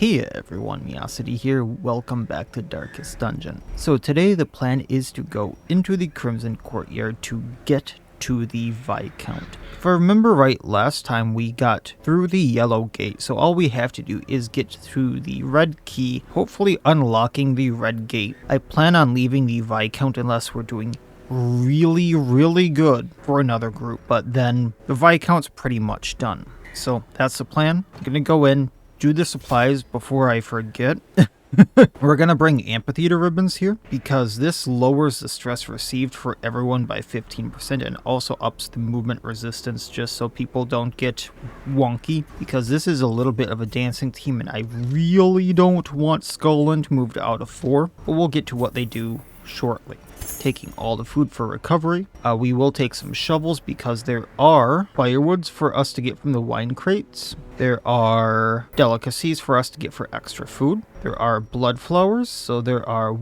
Hey everyone, Miacidae here, welcome back to Darkest Dungeon. So today the plan is to go into the Crimson Courtyard to get to the Viscount. If I remember right, last time we got through the yellow gate, so all we have to do is get through the red key, hopefully unlocking the red gate. I plan on leaving the Viscount unless we're doing really good for another group, but then the Viscount's pretty much done. So that's the plan. I'm gonna go in, do the supplies before I forget. We're gonna bring amphitheater ribbons here because this lowers the stress received for everyone by 15% and also ups the movement resistance just so people don't get wonky, because this is a little bit of a dancing team and I really don't want Skullland moved out of 4, but we'll get to what they do shortly. Taking all the food for recovery. We will take some shovels because there are firewoods for us to get from the wine crates. There are delicacies for us to get for extra food. There are bloodflowers, so there are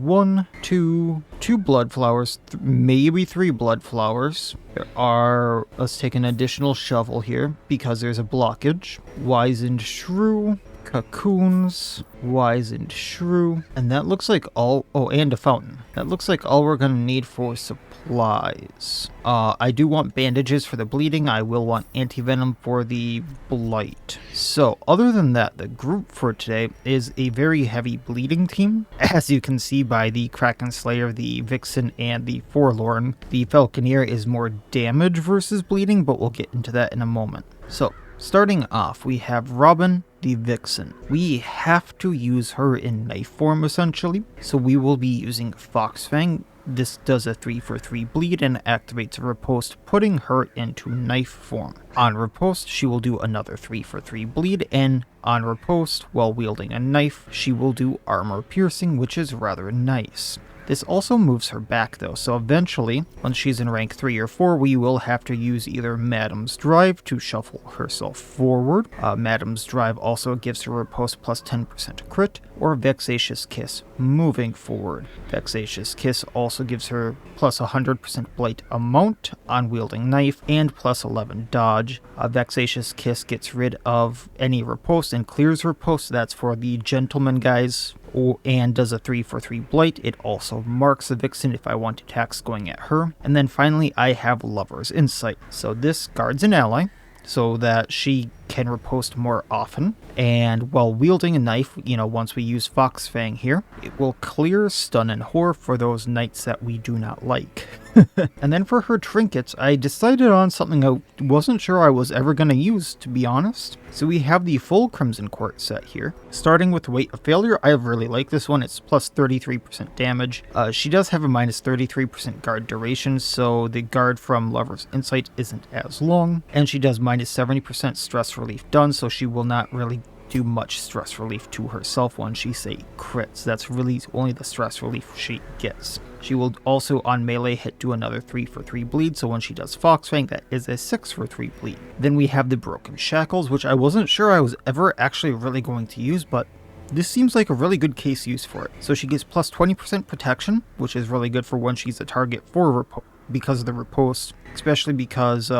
two bloodflowers, maybe 3 bloodflowers. There are, let's take an additional shovel here because there's a blockage. Wizened shrew. Cocoons, wizened shrew, and that looks like all, and a fountain. That looks like all we're gonna need for supplies. I do want bandages for the bleeding. I will want anti-venom for the blight. So other than that, the group for today is a very heavy bleeding team. As you can see by the Kraken Slayer, the Vixen, and the Forlorn, the Falconeer is more damage versus bleeding, but we'll get into that in a moment. So starting off, we have Robin, the Vixen. We have to use her in knife form essentially, so we will be using Foxfang. This does a 3/3 bleed and activates a riposte, putting her into knife form. On riposte, she will do another 3/3 bleed, and on riposte, while wielding a knife, she will do armor piercing, which is rather nice. This also moves her back though, so eventually, when she's in rank 3 or 4, we will have to use either Madam's Drive to shuffle herself forward. Madam's Drive also gives her riposte plus 10% crit, or Vexatious Kiss moving forward. Vexatious Kiss also gives her plus 100% blight amount on wielding knife, and plus 11 dodge. Vexatious Kiss gets rid of any riposte and clears riposte. That's for the gentleman guys. And does a 3/3 blight. It also marks the Vixen if I want attacks going at her. And then finally I have Lover's Insight. So this guards an ally so that she can riposte more often, and while wielding a knife, once we use Foxfang here, it will clear stun and horror for those knights that we do not like. And then for her trinkets, I decided on something I wasn't sure I was ever going to use, to be honest. So we have the full Crimson Court set here. Starting with Weight of Failure, I really like this one. It's plus 33% damage. She does have a minus 33% guard duration, so the guard from Lover's Insight isn't as long. And she does minus 70% stress relief done, so she will not really do much stress relief to herself when she say crits. That's really only the stress relief she gets. She will also on melee hit do another 3/3 bleed, so when she does Foxfang, that is a 6/3 bleed. Then we have the Broken Shackles, which I wasn't sure I was ever actually really going to use, but this seems like a really good case use for it. So she gets plus 20% protection, which is really good for when she's a target for because of the riposte, especially because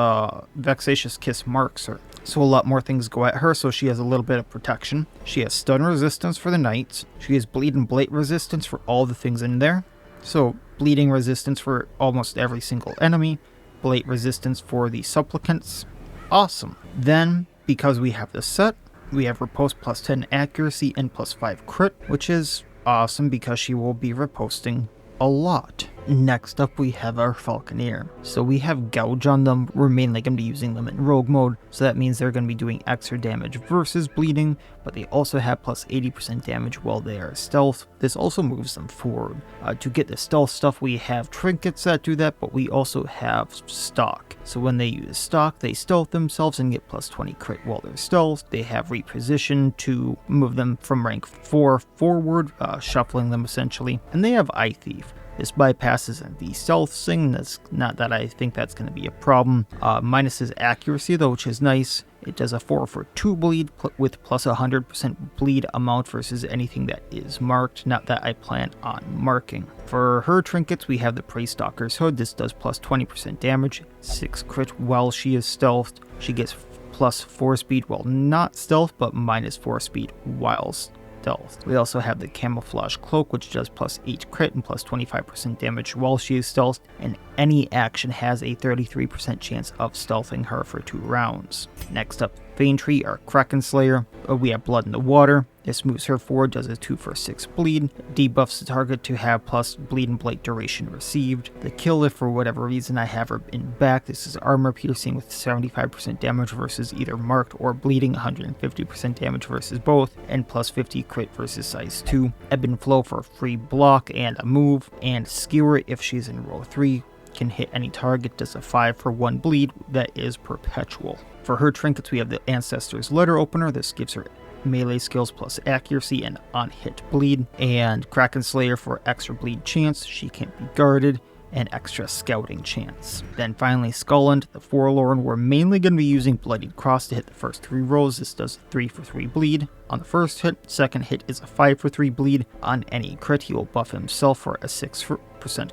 Vexatious Kiss marks her. So a lot more things go at her, so she has a little bit of protection. She has stun resistance for the knights. She has bleed and blight resistance for all the things in there. So bleeding resistance for almost every single enemy. Blight resistance for the supplicants. Awesome. Then, because we have this set, we have riposte plus 10 accuracy and plus 5 crit, which is awesome because she will be riposting a lot. Next up we have our Falconeer. So we have Gouge on them. We're mainly going to be using them in rogue mode, so that means they're going to be doing extra damage versus bleeding, but they also have plus 80% damage while they are stealth. This also moves them forward. To get the stealth stuff, we have trinkets that do that, but we also have stock. So when they use stock, they stealth themselves and get plus 20 crit while they're stealth. They have reposition to move them from rank 4 forward, shuffling them essentially. And they have Eye Thief. This bypasses the stealth thing. That's not that I think that's going to be a problem. Minus his accuracy though, which is nice. It does a 4/2 bleed with plus 100% bleed amount versus anything that is marked. Not that I plan on marking. For her trinkets, we have the Prey Stalker's Hood. This does plus 20% damage, 6 crit while she is stealthed. She gets plus 4 speed while not stealth, but minus 4 speed while stealth. We also have the camouflage cloak, which does plus 8 crit and plus 25% damage while she is stealthed, and any action has a 33% chance of stealthing her for 2 rounds. Next up, Faintry, our Kraken Slayer. We have Blood in the Water. This moves her forward, does a 2 for 6 bleed, debuffs the target to have plus bleed and blight duration received. The kill, if for whatever reason I have her in back, this is armor piercing with 75% damage versus either marked or bleeding, 150% damage versus both, and plus 50 crit versus size 2. Ebb and Flow for a free block and a move, and Skewer if she's in row 3. Can hit any target, does a 5 for 1 bleed that is perpetual. For her trinkets, we have the Ancestor's Letter Opener. This gives her melee skills plus accuracy and on-hit bleed, and Kraken Slayer for extra bleed chance, she can't be guarded, and extra scouting chance. Then finally Skulland, the Forlorn. We're mainly going to be using Bloodied Cross to hit the first 3 rows. This does 3 for 3 bleed on the first hit. Second hit is a 5 for 3 bleed. On any crit, he will buff himself for a 6%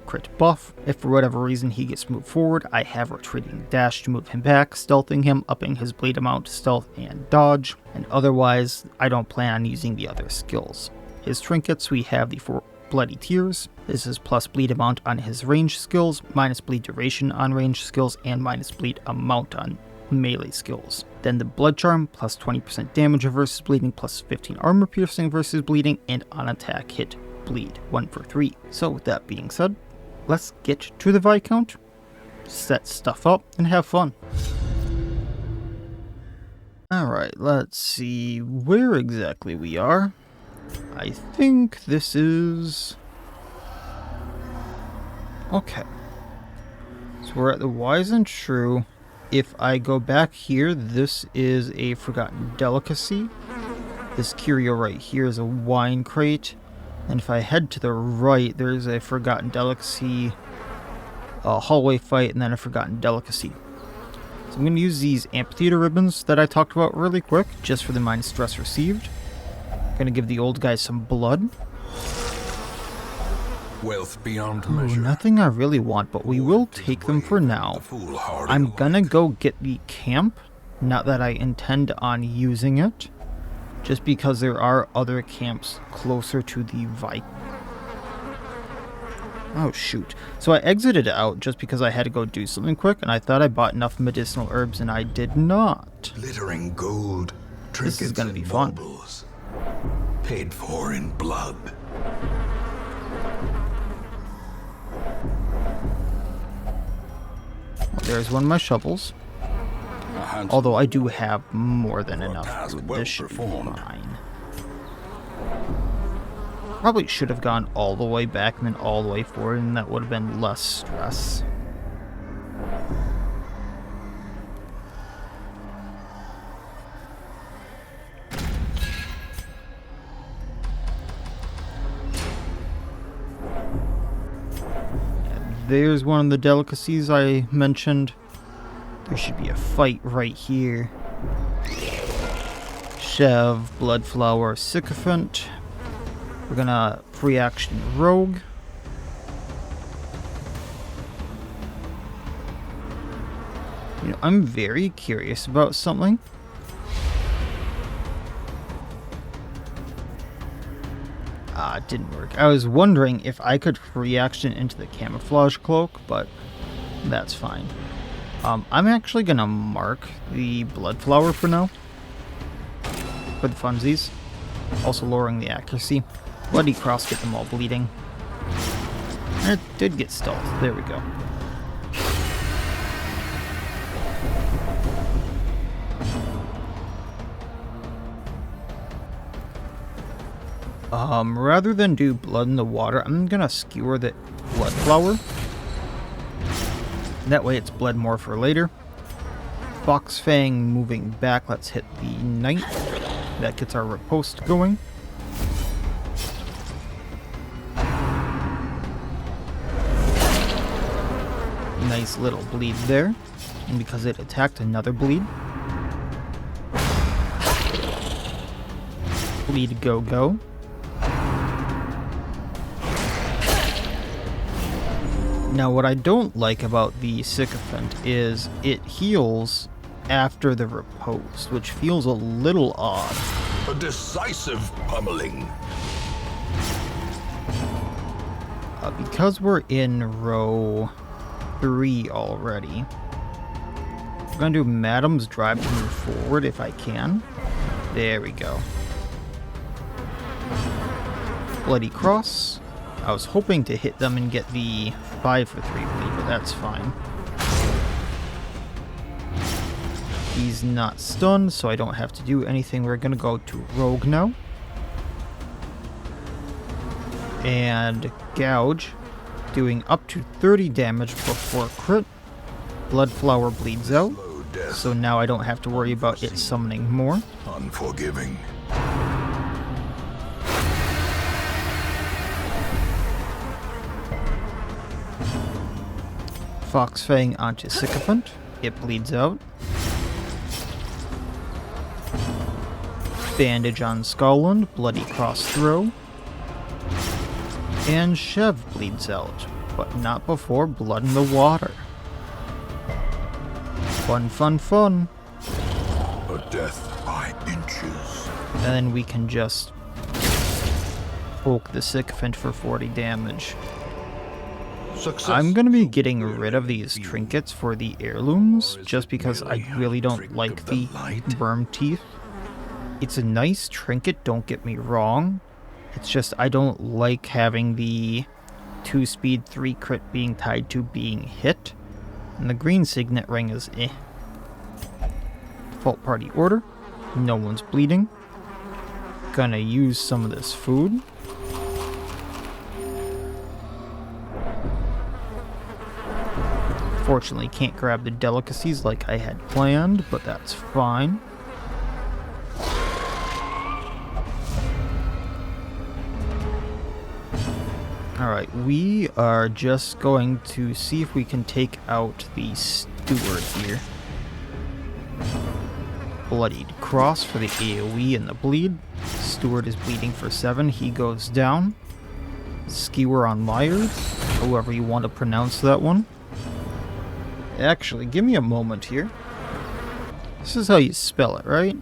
crit buff. If for whatever reason he gets moved forward, I have Retreating Dash to move him back, stealthing him, upping his bleed amount to stealth and dodge, and otherwise I don't plan on using the other skills. His trinkets, we have the 4 Bloody Tears. This is plus bleed amount on his range skills, minus bleed duration on range skills, and minus bleed amount on melee skills. Then the Blood Charm, plus 20% damage versus bleeding, plus 15 armor piercing versus bleeding, and on attack hit bleed, 1 for 3. So with that being said, let's get to the Viscount, set stuff up, and have fun. Alright, let's see where exactly we are. I think this is... okay. So we're at the Wise and True. If I go back here, this is a Forgotten Delicacy. This curio right here is a wine crate. And if I head to the right, there's a Forgotten Delicacy, a hallway fight, and then a Forgotten Delicacy. So I'm going to use these amphitheater ribbons that I talked about really quick, just for the minus stress received. Gonna give the old guy some blood. Wealth beyond Ooh, measure. nothing I really want, but we will take them for now. I'm gonna go get the camp, not that I intend on using it, just because there are other camps closer to the oh shoot. So I exited out just because I had to go do something quick, and I thought I bought enough medicinal herbs, and I did not. Glittering gold, trinkets This is gonna be and fun. baubles, paid for in blood. There's one of my shovels. Although I do have more than enough food. well This should be performed. fine. Probably should have gone all the way back and then all the way forward, and that would have been less stress. There's one of the delicacies I mentioned. There should be a fight right here. Chev, Bloodflower, Sycophant. We're gonna free action Rogue. You know, I'm very curious about something. It didn't work. I was wondering if I could free action into the camouflage cloak, but that's fine. I'm actually gonna mark the Bloodflower for now. For the funsies. Also lowering the accuracy. Bloody Cross, get them all bleeding. And it did get stealth. There we go. Rather than do Blood in the Water, I'm gonna skewer the Bloodflower. That way it's bled more for later. Foxfang moving back, let's hit the Knight. That gets our riposte going. Nice little bleed there. And because it attacked, another bleed. Bleed go go. Now what I don't like about the Sycophant is it heals after the riposte, which feels a little odd. A decisive pummeling. Because we're in row 3 already, I'm gonna do Madam's Drive to move forward if I can. There we go. Bloody Cross. I was hoping to hit them and get the 5 for 3 bleed, but that's fine. He's not stunned, so I don't have to do anything. We're gonna go to Rogue now. And Gouge, doing up to 30 damage before crit. Bloodflower bleeds out, so now I don't have to worry about it summoning more. Unforgiving. Foxfang onto Sycophant. It bleeds out. Bandage on Scotland. Bloody Cross throw. And Chev bleeds out, but not before Blood in the Water. Fun, fun, fun. A death by inches. And then we can just poke the Sycophant for 40 damage. Success. I'm going to be getting rid of these trinkets for the heirlooms, just because I really don't like the worm teeth. It's a nice trinket, don't get me wrong. It's just I don't like having the 2 speed 3 crit being tied to being hit. And the green signet ring is eh. Default party order. No one's bleeding. Gonna use some of this food. Fortunately, can't grab the delicacies like I had planned, but that's fine. Alright, we are just going to see if we can take out the steward here. Bloodied Cross for the AoE and the bleed. Steward is bleeding for 7, he goes down. Skewer on Myers, however you want to pronounce that one. Actually, give me a moment here. This is how you spell it, right?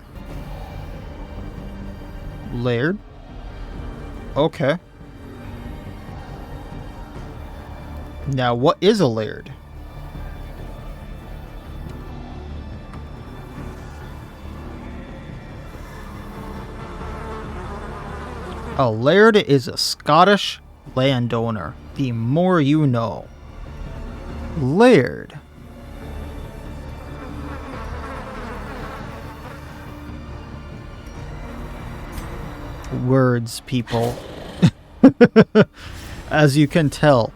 Laird. Okay. Now, what is a laird? A laird is a Scottish landowner. The more you know. Laird. Words, people. As you can tell,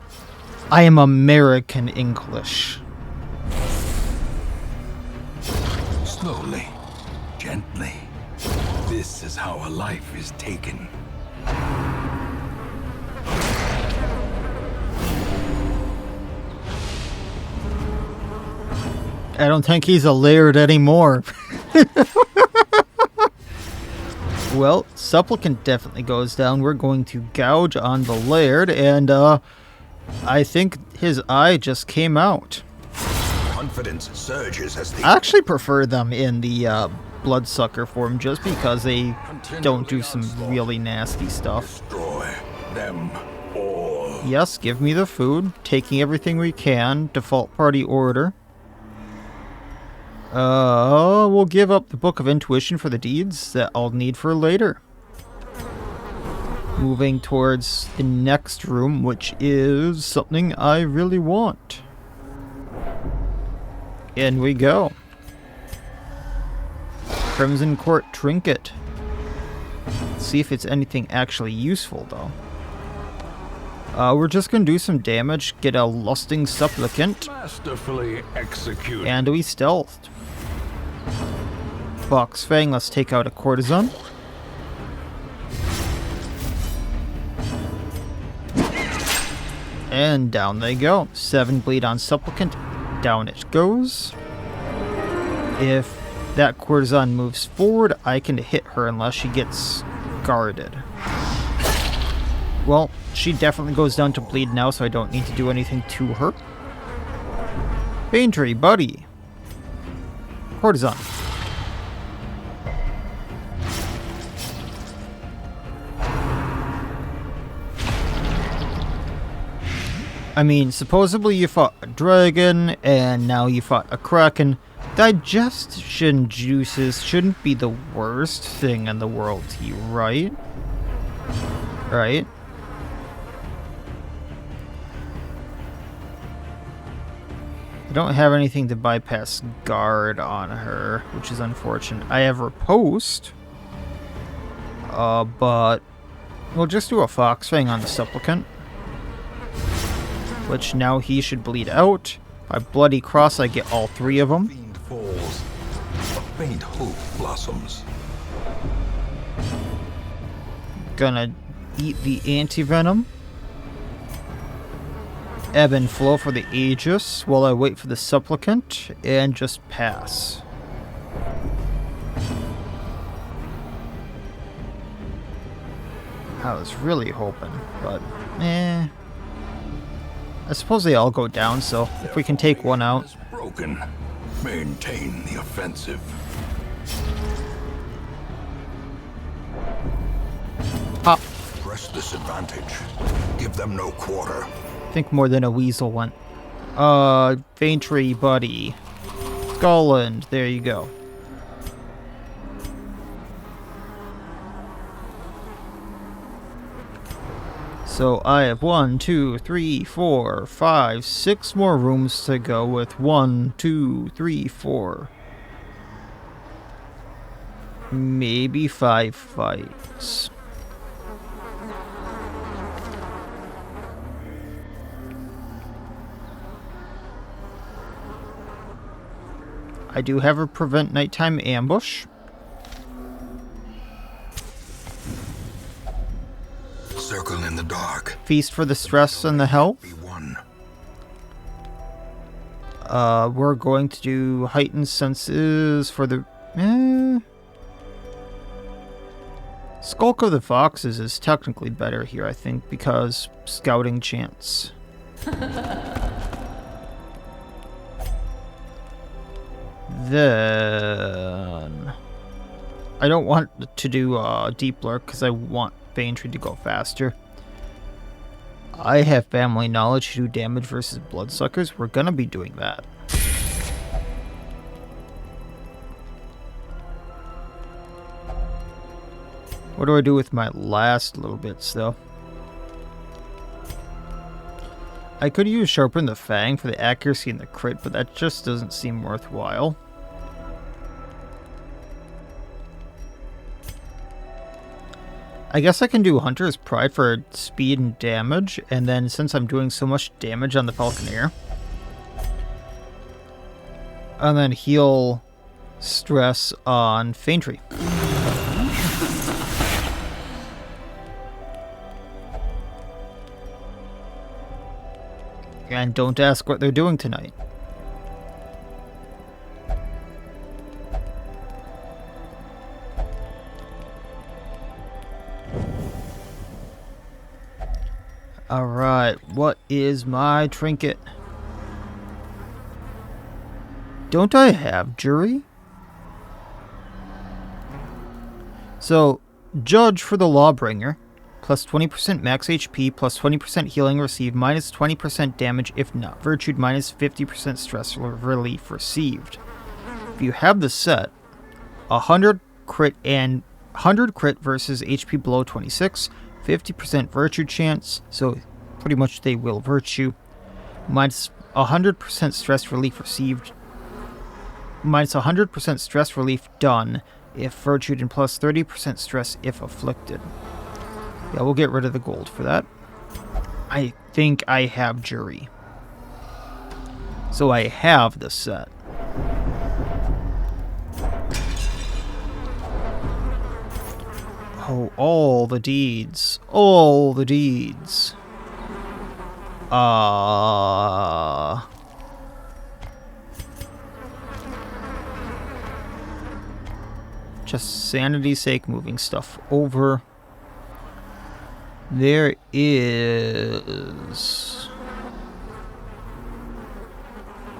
I am American English. Slowly, gently. This is how a life is taken. I don't think he's a laird anymore. Well, Supplicant definitely goes down. We're going to gouge on the laird, and I think his eye just came out. Confidence surges as the I actually prefer them in the bloodsucker form just because they don't do some really nasty stuff. destroy them all. Yes, give me the food. Taking everything we can. Default party order. We'll give up the Book of Intuition for the deeds that I'll need for later. Moving towards the next room, which is something I really want. In we go. Crimson Court Trinket. Let's see if it's anything actually useful, though. We're just gonna do some damage, get a Lusting Supplicant, Masterfully executed. and we stealthed. Foxfang, let's take out a Courtesan. And down they go. 7 bleed on Supplicant. Down it goes. If that Courtesan moves forward, I can hit her unless she gets guarded. Well, she definitely goes down to bleed now, so I don't need to do anything to her. Paintree, buddy. Courtesan. I mean, supposedly you fought a dragon, and now you fought a kraken. Digestion juices shouldn't be the worst thing in the world to you, right? Right? I don't have anything to bypass guard on her, which is unfortunate. I have riposte, but we'll just do a fox fang on the supplicant, which now he should bleed out. By bloody cross, I get all three of them. Fiend falls, a faint hope blossoms. Gonna eat the anti-venom. Ebb and flow for the Aegis while I wait for the supplicant and just pass. I was really hoping, but I suppose they all go down, so if we can take one out. Is broken. Maintain the offensive. Pop. Press this advantage. Give them no quarter. I think more than a weasel went. Faintry buddy. Scotland, there you go. So I have 1, 2, 3, 4, 5, 6 more rooms to go with 1, 2, 3, 4. Maybe 5 fights. I do have a prevent nighttime ambush. Circle in the dark. Feast for the stress and the health. Be one. We're going to do heightened senses for the... Skulk of the Foxes is technically better here, I think, because scouting chance. Then... I don't want to do Deep Lurk because I want Faintry to go faster. I have family knowledge to do damage versus bloodsuckers. We're gonna be doing that. What do I do with my last little bits, though? I could use Sharpen the Fang for the accuracy and the crit, but that just doesn't seem worthwhile. I guess I can do Hunter's Pride for speed and damage, and then since I'm doing so much damage on the Falconeer, and then heal stress on Faintry. And don't ask what they're doing tonight. Alright, what is my trinket? Don't I have jury? So, Judge for the Lawbringer, plus 20% max HP, plus 20% healing received, minus 20% damage if not virtued, minus 50% stress relief received. If you have the set, 100 crit and 100 crit versus HP below 26, 50% virtue chance, so pretty much they will virtue, minus 100% stress relief received, minus 100% stress relief done if virtued, and plus 30% stress if afflicted. Yeah, we'll get rid of the gold for that. I think I have jury. So I have the set. Oh, all the deeds. All the deeds. Just sanity's sake, moving stuff over. There is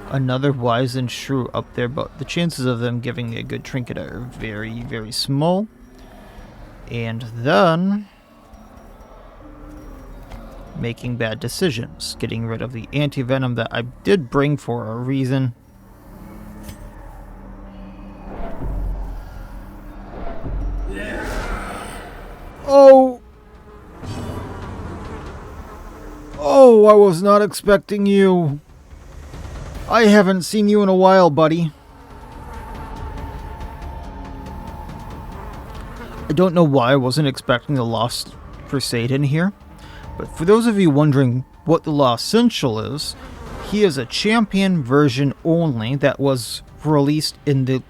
another Wizened Shrew up there, but the chances of them giving me a good trinket are very, very small. And then making bad decisions, getting rid of the anti-venom that I did bring for a reason. Oh! Oh, I was not expecting you. I haven't seen you in a while, buddy. I don't know why I wasn't expecting the Lost Crusade in here, but for those of you wondering what the Lost Senschal is, he is a champion version only that was released in the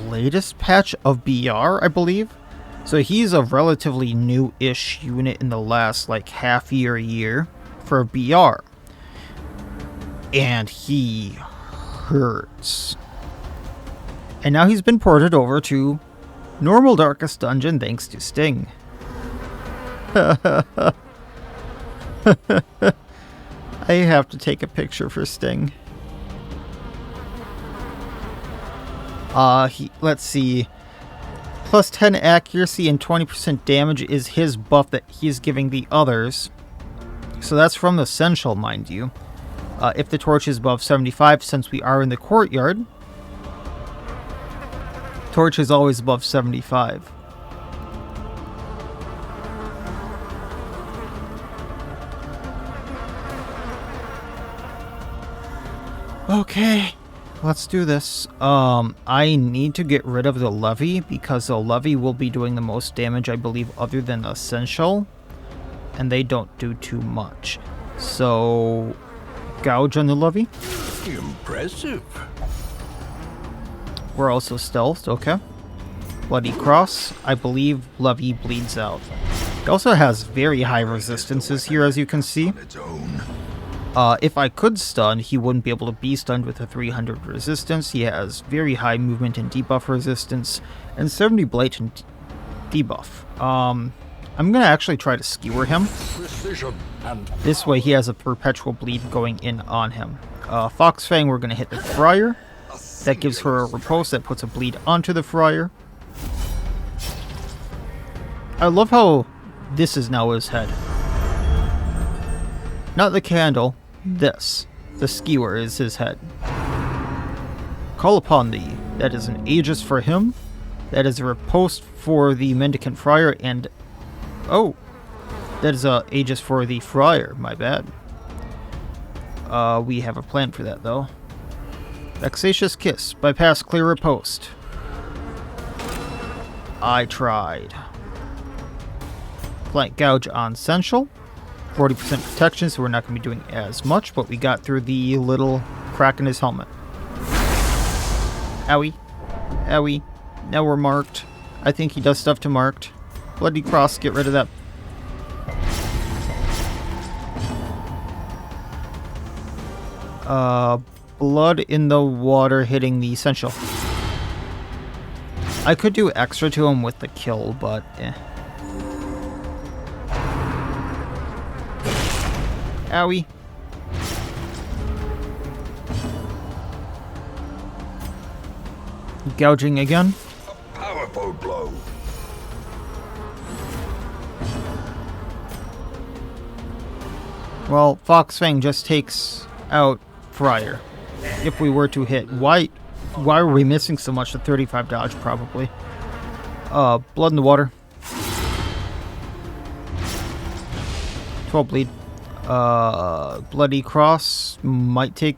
latest patch of BR, I believe. So he's a relatively new-ish unit in the last like half year for BR. And he hurts. And now he's been ported over to normal Darkest Dungeon thanks to Sting. I have to take a picture for Sting. Let's see. Plus 10 accuracy and 20% damage is his buff that he's giving the others. So that's from the Senschal, mind you. If the torch is above 75, since we are in the courtyard, torch is always above 75. Okay, let's do this. I need to get rid of the Levy because the Levy will be doing the most damage, I believe, other than the Senschal, and they don't do too much. So, gouge on the Levy. Impressive. We're also stealthed, okay. Bloody Cross, I believe Levy bleeds out. It also has very high resistances here, as you can see. On its own. If I could stun, he wouldn't be able to be stunned with a 300 resistance. He has very high movement and debuff resistance, and 70 blatant debuff. I'm gonna actually try to skewer him. Precision and This way he has a perpetual bleed going in on him. Fox Fang, we're gonna hit the Friar. That gives her a riposte that puts a bleed onto the Friar. I love how this is now his head. Not the candle, this. The skewer is his head. Call upon thee. That is an Aegis for him. That is a riposte for the Mendicant Friar, and... oh! That is a Aegis for the Friar, my bad. We have a plan for that, though. Vexatious Kiss. Bypass clear riposte. I tried. Flank Gouge on Senschal. 40% protection, so we're not going to be doing as much, but we got through the little crack in his helmet. Owie. Owie. Now we're marked. I think he does stuff to marked. Bloody Cross, get rid of that. Blood in the water hitting the Senschal. I could do extra to him with the kill, but eh. Owie. Gouging again. a powerful blow. Well, Fox Fang just takes out Friar. If we were to hit, why were we missing so much? The 35 dodge, probably. Blood in the water. 12 bleed. Bloody Cross might take...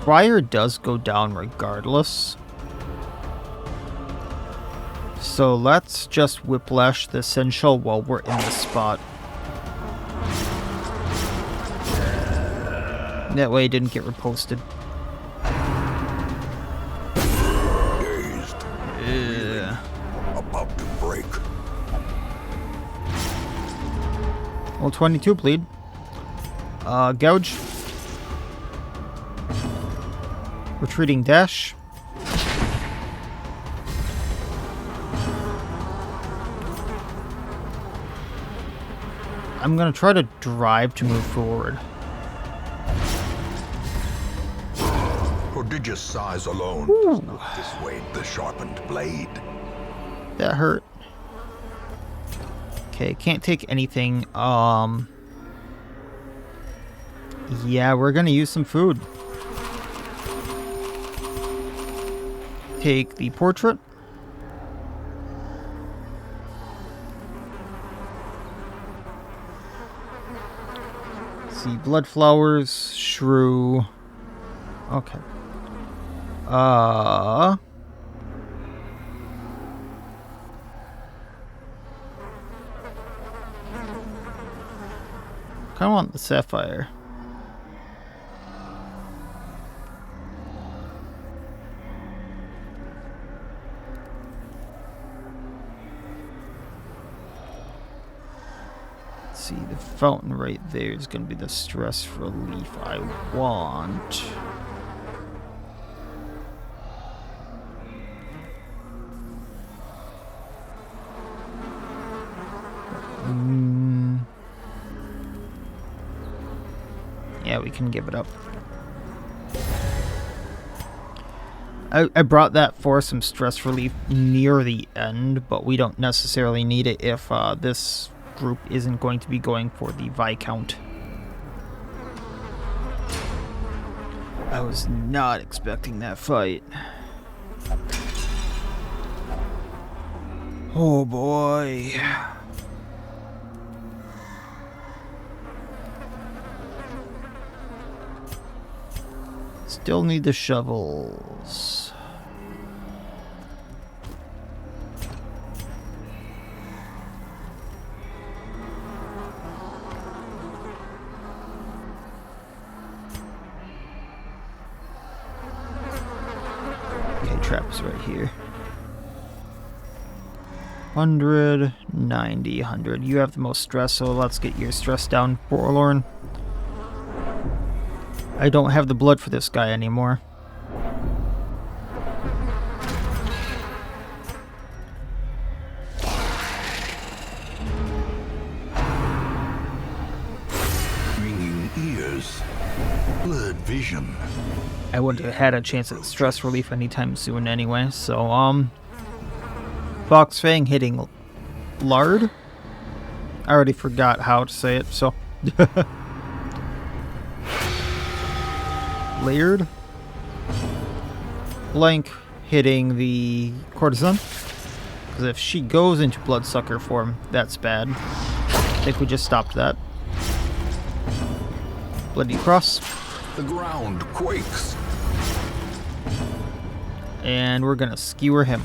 Friar does go down regardless. So let's just whiplash the Senschal while we're in this spot. That way it didn't get reposted. Dazed. About to break. Well, 22 bleed. Gouge. Retreating dash. I'm gonna try to drive to move forward. Prodigious size alone does not dissuade the sharpened blade. That hurt. Okay, can't take anything. Yeah, we're gonna use some food. Take the portrait. See, bloodflowers, shrew. Okay. Kinda want the sapphire. See, the fountain right there is going to be the stress relief I want. Yeah, we can give it up. I brought that for some stress relief near the end, but we don't necessarily need it if this group isn't going to be going for the Viscount. I was not expecting that fight. Oh boy. Still need the shovels. Traps right here. 100, 90, 100. You have the most stress, so let's get your stress down, Forlorn. I don't have the blood for this guy anymore. Ringing ears. Blurred vision. I wouldn't have had a chance at stress relief anytime soon anyway, so, Fox Fang hitting lard? I already forgot how to say it, so. Layered. Blank hitting the courtesan. Because if she goes into bloodsucker form, that's bad. I think we just stopped that. Bloody cross. The ground quakes. And we're gonna skewer him.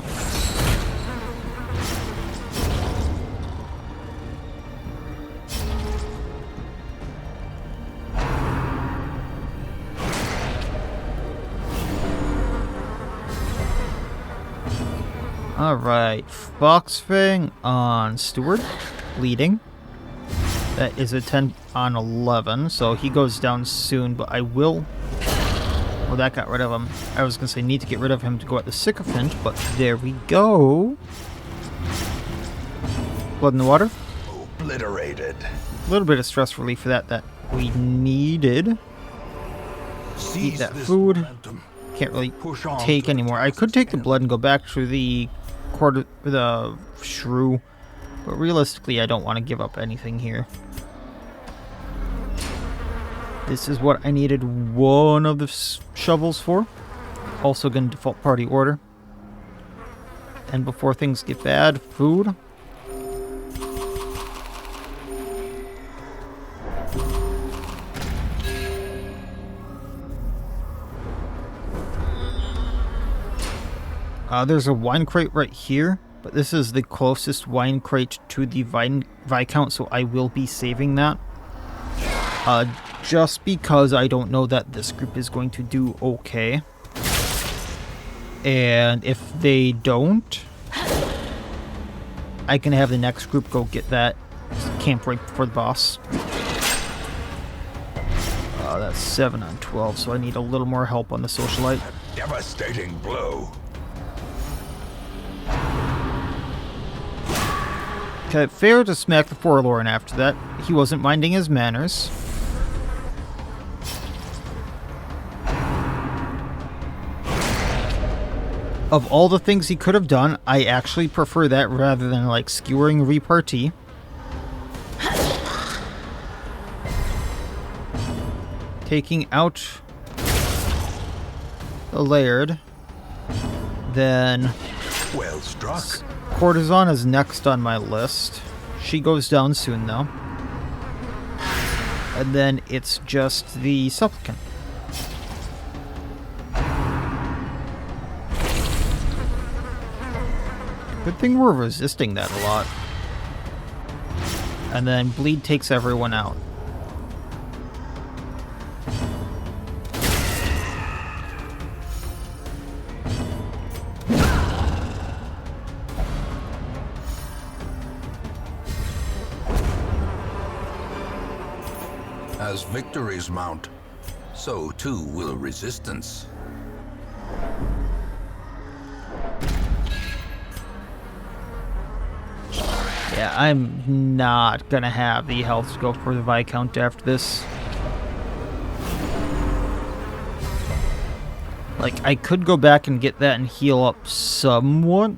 Alright, Foxfang on Steward, leading. That is a 10 on 11, so he goes down soon, but I will... Well, that got rid of him. I was going to say need to get rid of him to go at the Sycophant, but there we go. Blood in the water. Obliterated. A little bit of stress relief for that we needed. Eat that food. Momentum. Can't really take anymore. I could take the blood and go back to the shrew, but realistically I don't want to give up anything here. This is what I needed one of the shovels for. Also going to default party order. And before things get bad, food. There's a wine crate right here, but this is the closest wine crate to the Viscount, so I will be saving that. Just because I don't know that this group is going to do okay. And if they don't, I can have the next group go get that camp right before the boss. That's 7 on 12, so I need a little more help on the socialite. A devastating blow. Okay, fair to smack the Forlorn after that. He wasn't minding his manners. Of all the things he could have done, I actually prefer that rather than like skewering repartee. Taking out the Laird. Then Well struck. Courtesan is next on my list. She goes down soon though. And then it's just the Supplicant. Good thing we're resisting that a lot. And then Bleed takes everyone out. As victories mount, so too will resistance. Yeah, I'm not gonna have the health scope for the Viscount after this. Like, I could go back and get that and heal up somewhat.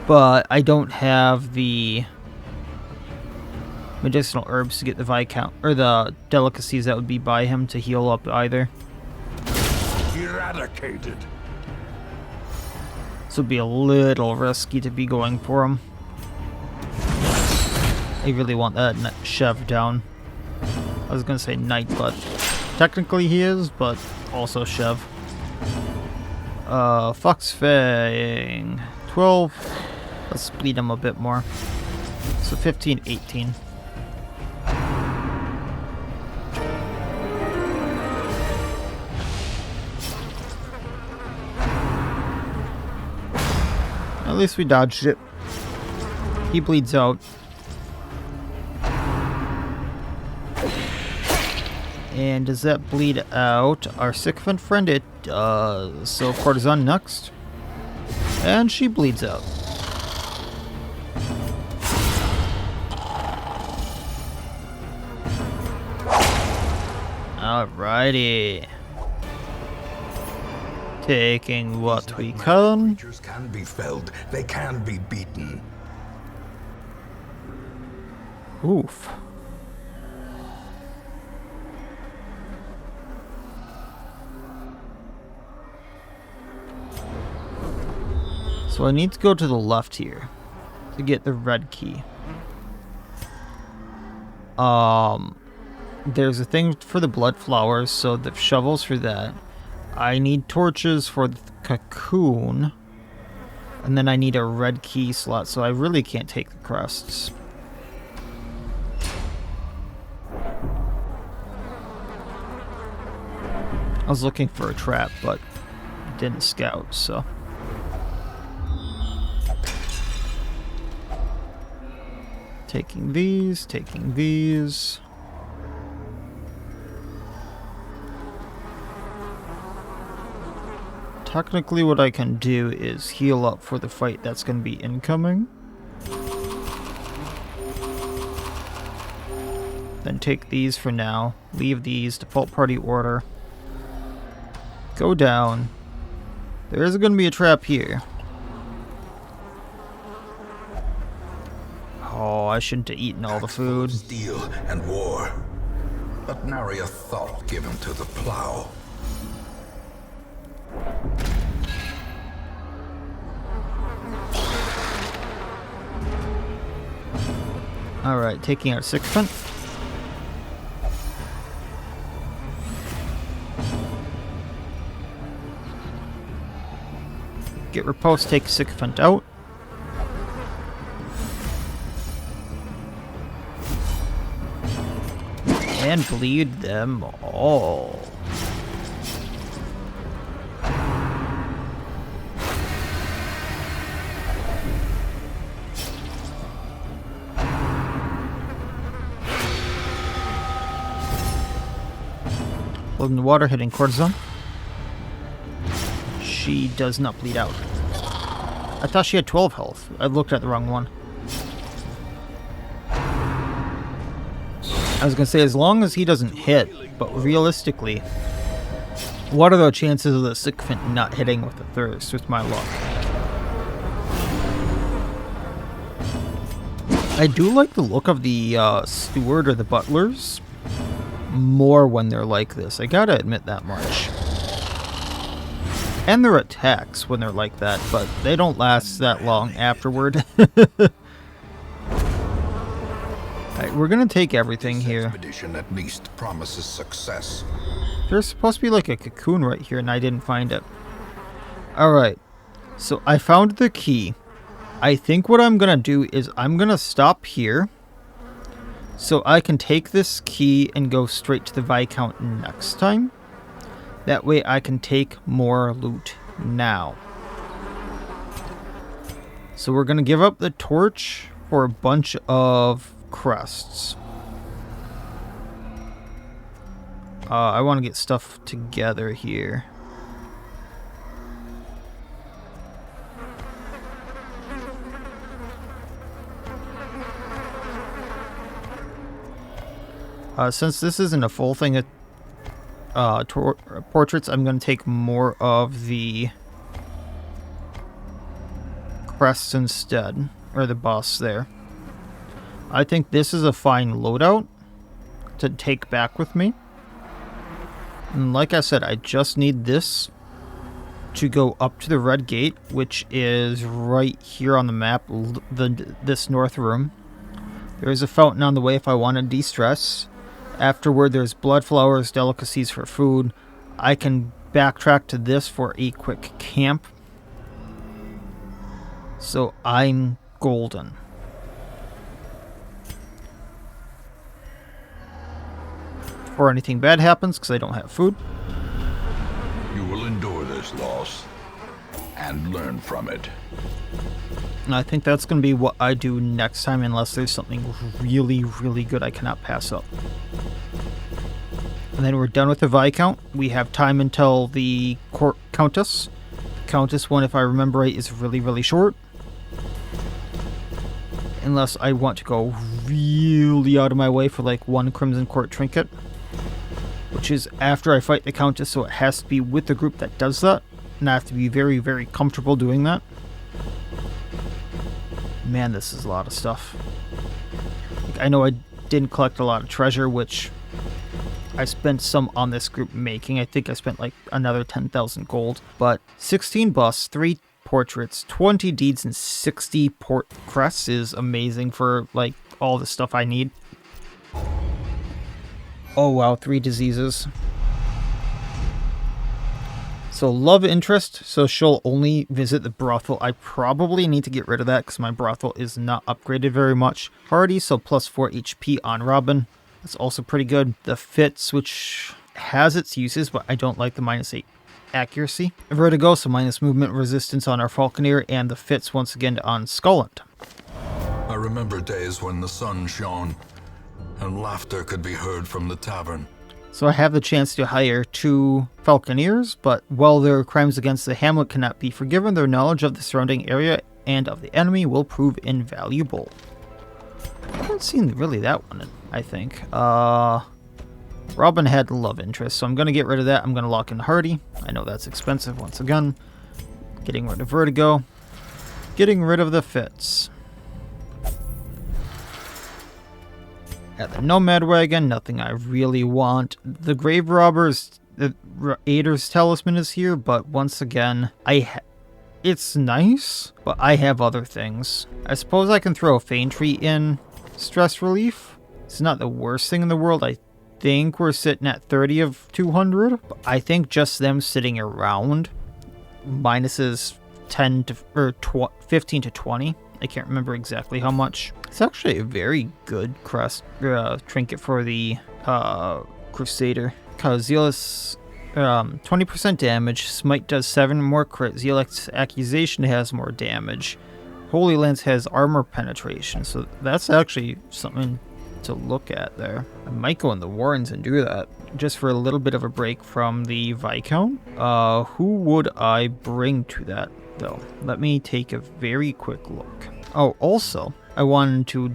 But I don't have the medicinal herbs to get the Viscount, or the delicacies that would be by him to heal up either. Eradicated. This would be a little risky to be going for him. I really want that Chev down. I was gonna say Knight, but technically he is, but also Chev. Fox Fang. 12. Let's bleed him a bit more. So 15, 18. At least we dodged it. He bleeds out. And does that bleed out our sycophant friend? It does. So Courtesan next. And she bleeds out. Alrighty. Taking what we can. Creatures can be felled. They can be beaten. Oof. So I need to go to the left here to get the red key. There's a thing for the bloodflowers, so the shovels for that. I need torches for the cocoon. And then I need a red key slot, so I really can't take the crests. I was looking for a trap, but didn't scout, so. Taking these, taking these. Technically what I can do is heal up for the fight that's going to be incoming. Then take these for now. Leave these, default party order. Go down. There is going to be a trap here. Oh, I shouldn't have eaten all the food. Steel and war, but nary a thought given to the plow. Alright, taking out sycophant. Get repulse, take sycophant out. And bleed them all. Blood in the water, hitting Courtesan. She does not bleed out. I thought she had 12 health. I looked at the wrong one. I was gonna say, as long as he doesn't hit, but realistically, what are the chances of the sycophant not hitting with the thirst with my luck? I do like the look of the steward or the butlers. more when they're like this. I gotta admit that much. And their attacks when they're like that, but they don't last that long afterward. Alright, we're gonna take everything here. Expedition at least promises success. There's supposed to be like a cocoon right here, and I didn't find it. Alright, so I found the key. I think what I'm gonna do is I'm gonna stop here, so I can take this key and go straight to the Viscount next time. That way I can take more loot now. So we're gonna give up the torch for a bunch of crests. I want to get stuff together here. Since this isn't a full thing of portraits, I'm going to take more of the crests instead, or the boss there. I think this is a fine loadout to take back with me. And like I said, I just need this to go up to the red gate, which is right here on the map, this north room. There's a fountain on the way if I want to de-stress. Afterward, there's bloodflowers, delicacies for food. I can backtrack to this for a quick camp. So I'm golden. Before anything bad happens, because I don't have food. You will endure this loss and learn from it. And I think that's going to be what I do next time, unless there's something really, really good I cannot pass up. And then we're done with the Viscount. We have time until the Countess. The Countess one, if I remember right, is really, really short. Unless I want to go really out of my way for like one Crimson Court trinket. Which is after I fight the Countess, so it has to be with the group that does that. And I have to be very, very comfortable doing that. Man, this is a lot of stuff. Like, I know I didn't collect a lot of treasure, which I spent some on this group making. I think I spent like another 10,000 gold. But 16 busts, 3 portraits, 20 deeds, and 60 port crests is amazing for like all the stuff I need. Oh wow, 3 diseases. So love interest, so she'll only visit the brothel. I probably need to get rid of that because my brothel is not upgraded very much. Hardy, so plus 4 HP on Robin. That's also pretty good. The Fits, which has its uses, but I don't like the -8 accuracy. Vertigo, so minus movement resistance on our Falconeer, and the Fits once again on Skullant. I remember days when the sun shone and laughter could be heard from the tavern. So I have the chance to hire 2 Falconeers, but while their crimes against the hamlet cannot be forgiven, their knowledge of the surrounding area and of the enemy will prove invaluable. I haven't seen really that one, I think. Robin had love interest, so I'm going to get rid of that. I'm going to lock in Hardy. I know that's expensive once again. Getting rid of Vertigo. Getting rid of the Fits. At the Nomad Wagon, nothing I really want. The Grave Robbers, the Aider's Talisman is here, but once again, it's nice, but I have other things. I suppose I can throw a Fane Tree in stress relief. It's not the worst thing in the world. I think we're sitting at 30 of 200. But I think just them sitting around minuses 10 to or 15 to 20. I can't remember exactly how much. It's actually a very good trinket for the Crusader. Because Zealous 20% damage, Smite does 7 more crit, Zealous Accusation has more damage, Holy Lance has armor penetration, so that's actually something to look at there. I might go in the Warrens and do that, just for a little bit of a break from the Viscount. Who would I bring to that, though? Let me take a very quick look. Oh, also, I wanted to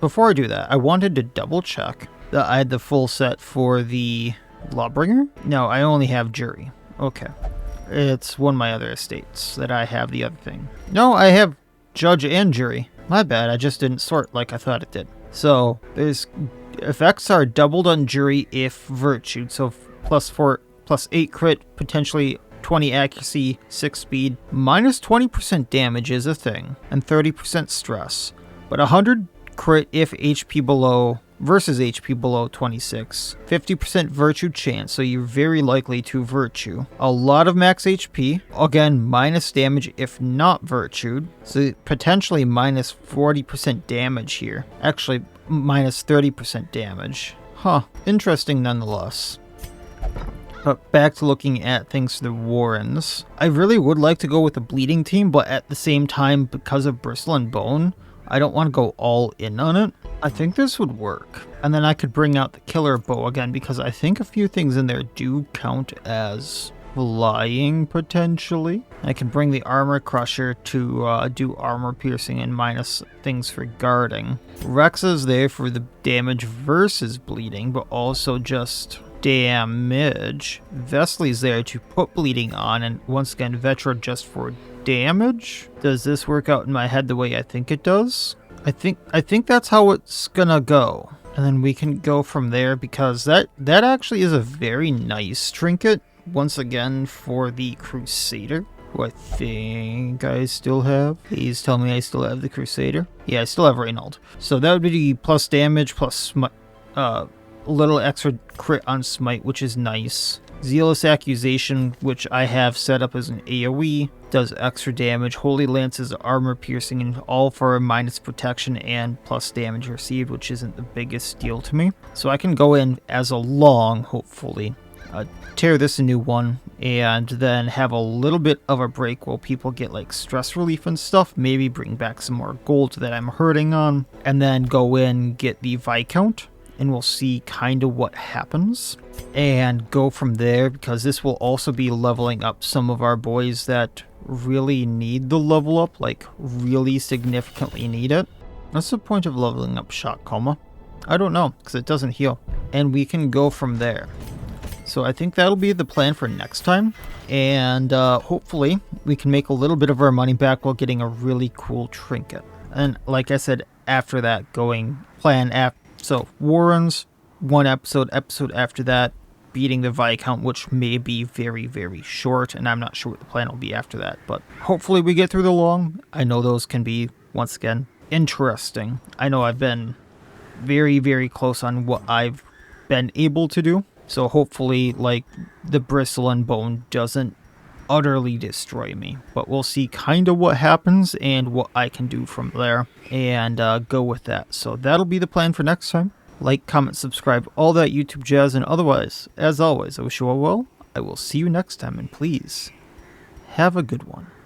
before I do that, I wanted to double check that I had the full set for the Lawbringer. No, I only have Jury. Okay. It's one of my other estates that I have the other thing. No, I have Judge and Jury. My bad, I just didn't sort like I thought it did. So there's effects are doubled on jury if virtued. So +4, +8 crit, potentially 20 accuracy, 6 speed, -20% damage is a thing, and 30% stress. But 100 crit if HP below versus HP below 26. 50% virtue chance, so you're very likely to virtue. A lot of max HP, again minus damage if not virtued, so potentially -40% damage here. Actually, -30% damage. Huh, interesting nonetheless. But back to looking at things for the Warrens. I really would like to go with the bleeding team, but at the same time, because of Bristle and Bone, I don't want to go all in on it. I think this would work. And then I could bring out the killer bow again, because I think a few things in there do count as flying, potentially. I can bring the armor crusher to do armor piercing and minus things for guarding. Rex is there for the damage versus bleeding, but also just damage. Vesley's there to put bleeding on, and once again, Vetra just for damage. Does this work out in my head the way I think it does? I think that's how it's gonna go. And then we can go from there, because that actually is a very nice trinket, once again, for the Crusader, who I think I still have. Please tell me I still have the Crusader. Yeah, I still have Reynold. So that would be plus damage, plus a little extra crit on smite, which is nice. Zealous Accusation, which I have set up as an AoE, does extra damage. Holy Lance is armor piercing, and all for minus protection and plus damage received, which isn't the biggest deal to me. So I can go in as a long, hopefully, tear this a new one, and then have a little bit of a break while people get like stress relief and stuff. Maybe bring back some more gold that I'm hurting on, and then go in, get the Viscount, and we'll see kind of what happens and go from there, because this will also be leveling up some of our boys that really need the level up, like really significantly need it. What's the point of leveling up Shock Coma? I don't know, because it doesn't heal. And we can go from there. So I think that'll be the plan for next time, and hopefully we can make a little bit of our money back while getting a really cool trinket. And like I said, after that, so Warrens, one episode after that, beating the Viscount, which may be very, very short, and I'm not sure what the plan will be after that, but hopefully we get through the long. I know those can be, once again, interesting. I know I've been very, very close on what I've been able to do, so hopefully, like, the Bristle and Bone doesn't utterly destroy me, but we'll see kind of what happens and what I can do from there, and go with that. So that'll be the plan for next time. Like, comment, subscribe, all that YouTube jazz, and otherwise, as always, I wish you all well. I will see you next time, and please, have a good one.